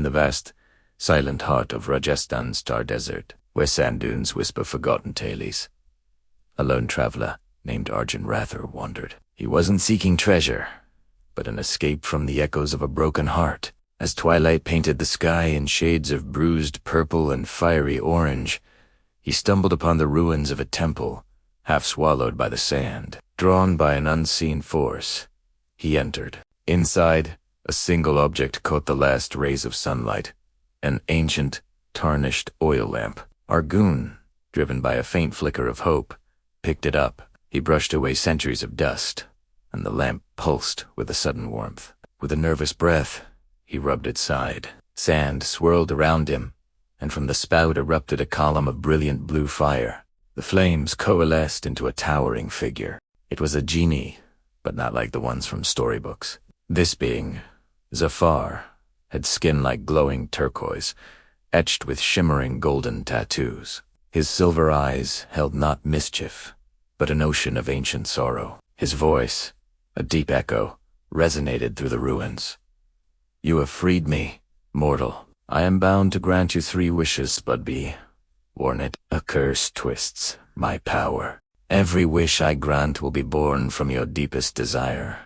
the vast, silent heart of Rajasthan's Thar desert, where sand dunes whisper forgotten tales, a lone traveler named Arjun Rathore wandered. He wasn't seeking treasure, but an escape from the echoes of a broken heart. As twilight painted the sky in shades of bruised purple and fiery orange, he stumbled upon the ruins of a temple, half swallowed by the sand. Drawn by an unseen force, he entered. Inside, a single object caught the last rays of sunlight, an ancient, tarnished oil lamp. Arjun, driven by a faint flicker of hope, picked it up. He brushed away centuries of dust, and the lamp pulsed with a sudden warmth. With a nervous breath, he rubbed its side. Sand swirled around him, and from the spout erupted a column of brilliant blue fire. The flames coalesced into a towering figure. It was a genie, but not like the ones from storybooks. This being, Zafar, had skin like glowing turquoise, etched with shimmering golden tattoos. His silver eyes held not mischief, but an ocean of ancient sorrow. His voice, a deep echo, resonated through the ruins. "You have freed me, mortal. I am bound to grant you 3 wishes, but be warned. A curse twists my power. Every wish I grant will be born from your deepest desire,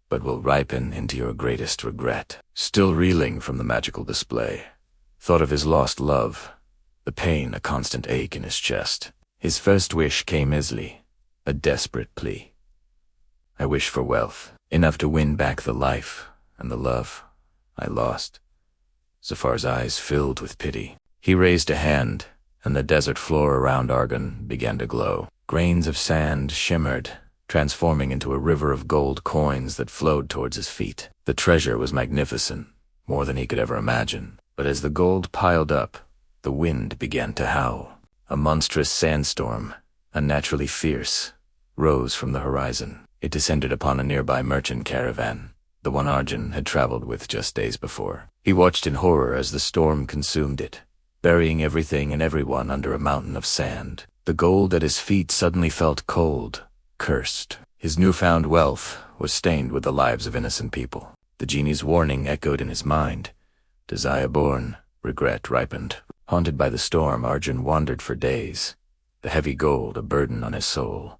but will ripen into your greatest regret." Still reeling from the magical display, thought of his lost love, the pain a constant ache in his chest. His first wish came easily, a desperate plea. "I wish for wealth, enough to win back the life and the love I lost." Zafar's eyes filled with pity. He raised a hand, and the desert floor around Arjun began to glow. Grains of sand shimmered, transforming into a river of gold coins that flowed towards his feet. The treasure was magnificent, more than he could ever imagine. But as the gold piled up, the wind began to howl. A monstrous sandstorm, unnaturally fierce, rose from the horizon. It descended upon a nearby merchant caravan, the one Arjun had traveled with just days before. He watched in horror as the storm consumed it, burying everything and everyone under a mountain of sand. The gold at his feet suddenly felt cold, cursed. His newfound wealth was stained with the lives of innocent people. The genie's warning echoed in his mind. Desire born, regret ripened. Haunted by the storm, Arjun wandered for days, the heavy gold a burden on his soul.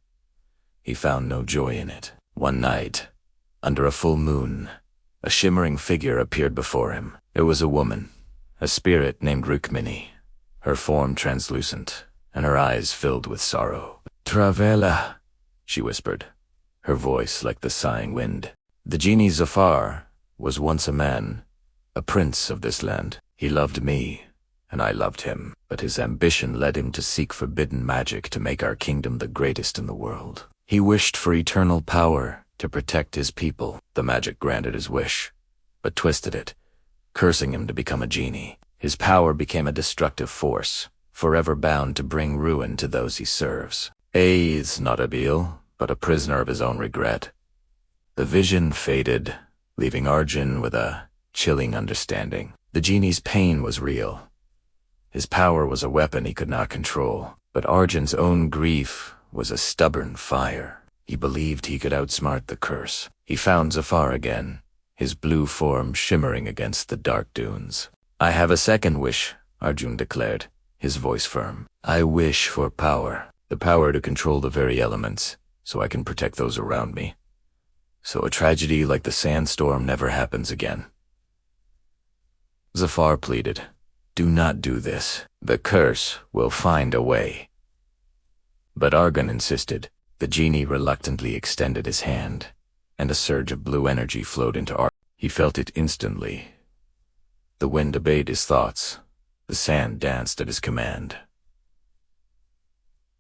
He found no joy in it. One night, under a full moon, a shimmering figure appeared before him. It was a woman, a spirit named Rukmini, her form translucent, and her eyes filled with sorrow. "Travela," she whispered, her voice like the sighing wind. The genie Zafar was once a man, a prince of this land. He loved me, and I loved him, but his ambition led him to seek forbidden magic to make our kingdom the greatest in the world. He wished for eternal power to protect his people. The magic granted his wish, but twisted it, cursing him to become a genie. His power became a destructive force, forever bound to bring ruin to those he serves. He's not a Beal, but a prisoner of his own regret. The vision faded, leaving Arjun with a chilling understanding. The genie's pain was real. His power was a weapon he could not control, but Arjun's own grief was a stubborn fire. He believed he could outsmart the curse. He found Zafar again, his blue form shimmering against the dark dunes. "I have a second wish," Arjun declared, his voice firm. "I wish for power, the power to control the very elements, so I can protect those around me. So a tragedy like the sandstorm never happens again." Zafar pleaded, "Do not do this. The curse will find a way." But Arjun insisted. The genie reluctantly extended his hand, and a surge of blue energy flowed into Arjun. He felt it instantly. The wind obeyed his thoughts. The sand danced at his command.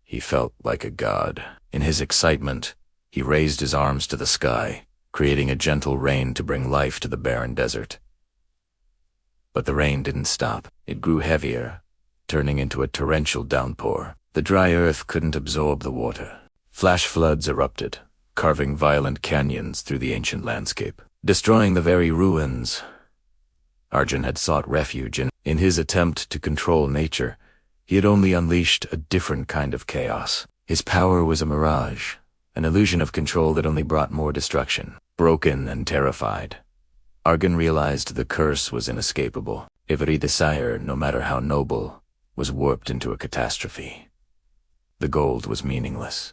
He felt like a god. In his excitement, he raised his arms to the sky, creating a gentle rain to bring life to the barren desert. But the rain didn't stop. It grew heavier, turning into a torrential downpour. The dry earth couldn't absorb the water. Flash floods erupted, carving violent canyons through the ancient landscape, destroying the very ruins Arjun had sought refuge in. In his attempt to control nature, he had only unleashed a different kind of chaos. His power was a mirage, an illusion of control that only brought more destruction. Broken and terrified, Arjun realized the curse was inescapable. Every desire, no matter how noble, was warped into a catastrophe. The gold was meaningless,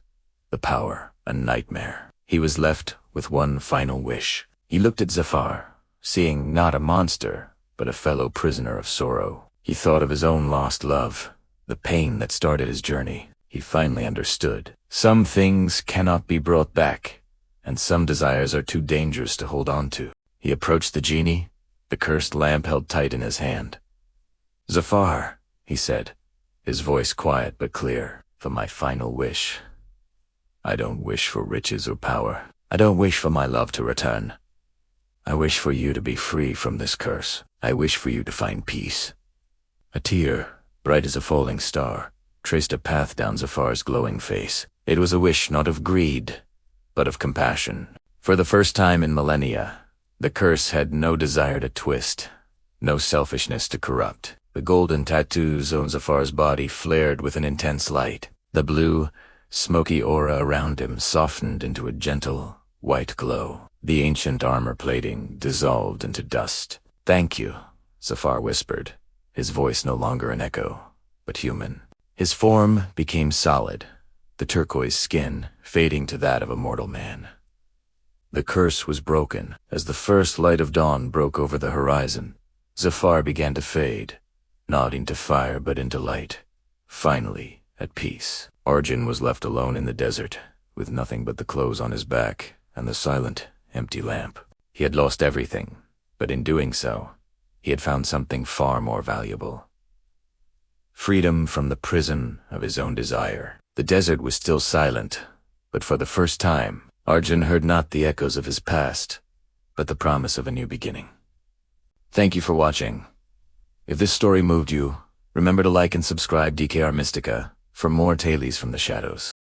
the power a nightmare. He was left with one final wish. He looked at Zafar, seeing not a monster, but a fellow prisoner of sorrow. He thought of his own lost love, the pain that started his journey. He finally understood. Some things cannot be brought back, and some desires are too dangerous to hold on to. He approached the genie, the cursed lamp held tight in his hand. "Zafar," he said, his voice quiet but clear, "for my final wish. I don't wish for riches or power. I don't wish for my love to return. I wish for you to be free from this curse. I wish for you to find peace." A tear, bright as a falling star, traced a path down Zafar's glowing face. It was a wish not of greed, but of compassion. For the first time in millennia, the curse had no desire to twist, no selfishness to corrupt. The golden tattoos on Zafar's body flared with an intense light. The blue, smoky aura around him softened into a gentle, white glow. The ancient armor plating dissolved into dust. "Thank you," Zafar whispered, his voice no longer an echo, but human. His form became solid, the turquoise skin fading to that of a mortal man. The curse was broken. As the first light of dawn broke over the horizon, Zafar began to fade, not into fire but into light. Finally, at peace, Arjun was left alone in the desert, with nothing but the clothes on his back and the silent, empty lamp. He had lost everything, but in doing so, he had found something far more valuable. Freedom from the prison of his own desire. The desert was still silent, but for the first time, Arjun heard not the echoes of his past, but the promise of a new beginning. Thank you for watching. If this story moved you, remember to like and subscribe DKR Mystica for more tales from the shadows.